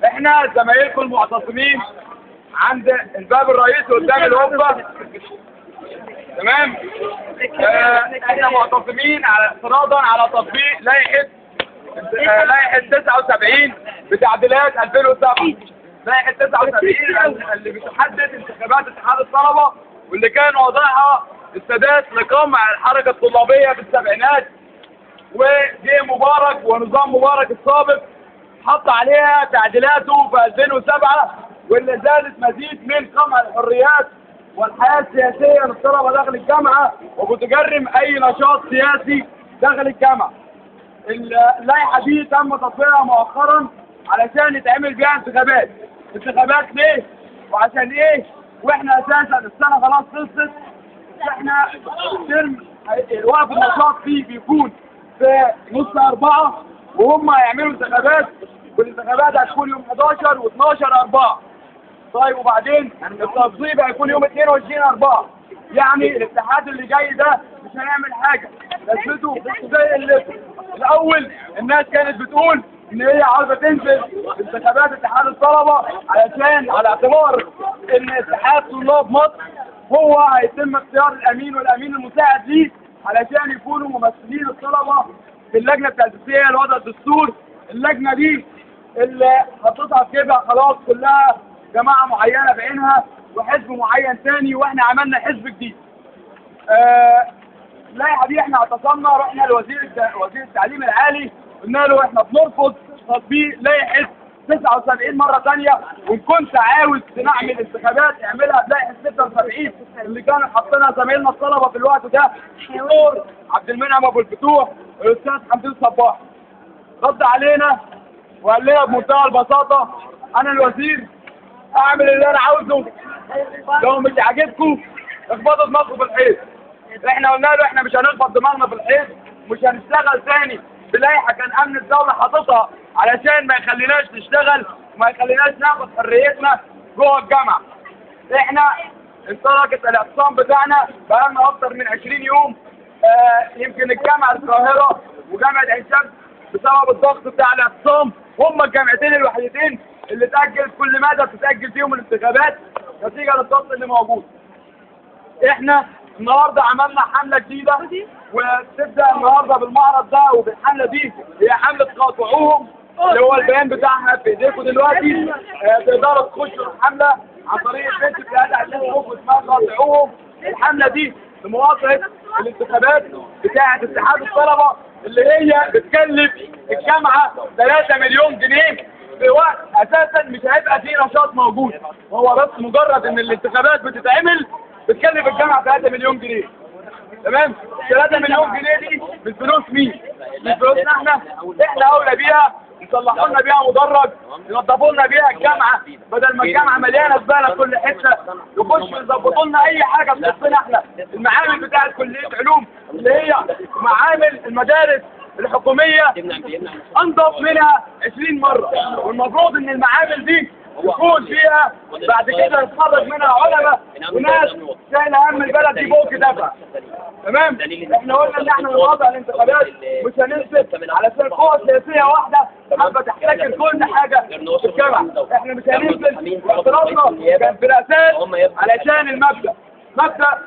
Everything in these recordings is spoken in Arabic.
احنا زمايلكم المعتصمين عند الباب الرئيسي قدام الوقفه. تمام. احنا معتصمين على افتراضا على تطبيق لائحه 79 بتعديلات 2007. لائحه 79 اللي بتحدد انتخابات اتحاد الطلبه، واللي كان وضعها السادات لقمع الحركه الطلابيه في السبعينات، وجه مبارك ونظام مبارك السابق حط عليها تعديلاته في 2007، واللي زادت مزيد من قمع الحريات والحياه السياسيه للطلبه داخل الجامعه، وبتجرم اي نشاط سياسي داخل الجامعه. اللائحه دي تم تطبيقها مؤخرا علشان يتعمل بيها انتخابات. انتخابات ليه؟ وعشان ايه؟ واحنا اساسا السنه خلاص خلصت، احنا الترم وقف النشاط فيه بيكون في نص 4، وهم هيعملوا انتخابات، والانتخابات هتكون يوم 11 و12/4. طيب وبعدين التصويب هيكون يوم 22/4. يعني الاتحاد اللي جاي ده مش هنعمل حاجه، لازمته زي اللي الاول الناس كانت بتقول ان هي عاوزه تنزل انتخابات اتحاد الطلبه علشان على اعتبار ان اتحاد طلاب مصر هو هيتم اختيار الامين والامين المساعد ليه علشان يكونوا ممثلين الطلبه في اللجنه التاسيسيه لوضع الدستور. اللجنه دي اللي حطيتها في جيبها خلاص كلها جماعه معينه بعينها وحزب معين ثاني، واحنا عملنا حزب جديد. اللائحه دي احنا اعتصمنا، رحنا لوزير التعليم العالي قلنا له احنا بنرفض تطبيق لائحه 79 مره ثانيه، وان كنت عاوز نعمل انتخابات اعملها بلائحه 76 اللي كانوا حاطينها زمايلنا الطلبه في الوقت ده الدكتور عبد المنعم ابو الفتوح والاستاذ حمدين صباح. رد علينا وقال لنا بمنتهى البساطه انا الوزير اعمل اللي انا عاوزه، لو مش عاجبكم اخبطوا دماغكم في الحيط. احنا قلنا له احنا مش هنخبط دماغنا في الحيط، مش هنشتغل ثاني بلائحه كان امن الدوله حاططها علشان ما يخليناش نشتغل وما يخليناش ناخد حريتنا جوه الجامعه. احنا انطلقت الاعتصام بتاعنا بقالنا اكتر من 20 يوم. يمكن الجامعه القاهره وجامعه عين شمس بسبب الضغط بتاع الاعتصام هم الجامعتين الوحيدتين اللي تاجل كل مدى بتتاجل فيهم الانتخابات نتيجه للضغط اللي موجود. احنا النهارده عملنا حمله جديده وتبدا النهارده بالمعرض ده، وبالحمله دي هي حمله قاطعوهم اللي هو البيان بتاعها في ايديكم دلوقتي. تقدروا تخشوا الحمله عن طريق البيت بتاعتها عشان تشوفوا اسمها قاطعوهم. الحمله دي لمواصله الانتخابات بتاعه اتحاد الطلبه اللي هي بتكلف الجامعه 3 مليون جنيه في وقت اساسا مش هيبقى فيه نشاط موجود، وهو بس مجرد ان الانتخابات بتتعمل بتكلف الجامعه 3 مليون جنيه. تمام؟ 3 مليون جنيه دي من فلوس مين؟ من فلوسنا احنا اولى بيها، يصلحوا لنا بيها مدرج، ينظفوا لنا بيها الجامعه بدل ما الجامعه مليانه زباله في كل حته، يخشوا يظبطوا لنا اي حاجه تخصنا احنا. المعامل بتاعت كليه علوم اللي هي معامل المدارس الحكوميه انضف منها 20 مره، والمفروض ان المعامل دي يكون فيها بعد كده يتخرج منها علماء وناس شايله هم البلد دي فوق دفع. تمام؟ احنا قلنا ان احنا نوضع الانتخابات مش هننزل علشان قوه سياسيه واحده حابه تحتكر كل حاجه في الجامعه. احنا مش هننزل، واعتراضنا كان في الاساس علشان مبدا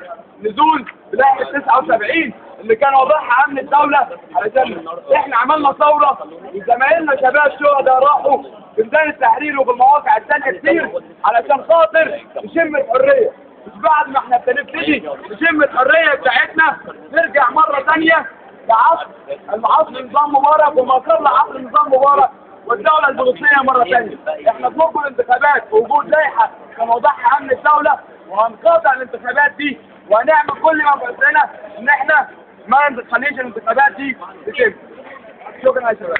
نزول بلائحه 79 اللي كان واضحها امن الدوله، علشان احنا عملنا ثوره وزمايلنا شباب شهداء راحوا في ميدان التحرير وفي المواقع الثانيه كتير علشان خاطر نشم الحريه. مش بعد ما احنا بنبتدي نشم الحريه بتاعتنا نرجع مره ثانيه لعصر نظام مبارك وما قبل عصر نظام مبارك والدوله البوليسيه مره ثانيه. احنا بنطلب الانتخابات ووجود لائحه كان وضعها امن الدوله، وهنقاطع الانتخابات دي وهنعمل كل ما في وسعنا ان احنا ما نخليش الانتخابات دي تتم. شكرا يا شباب.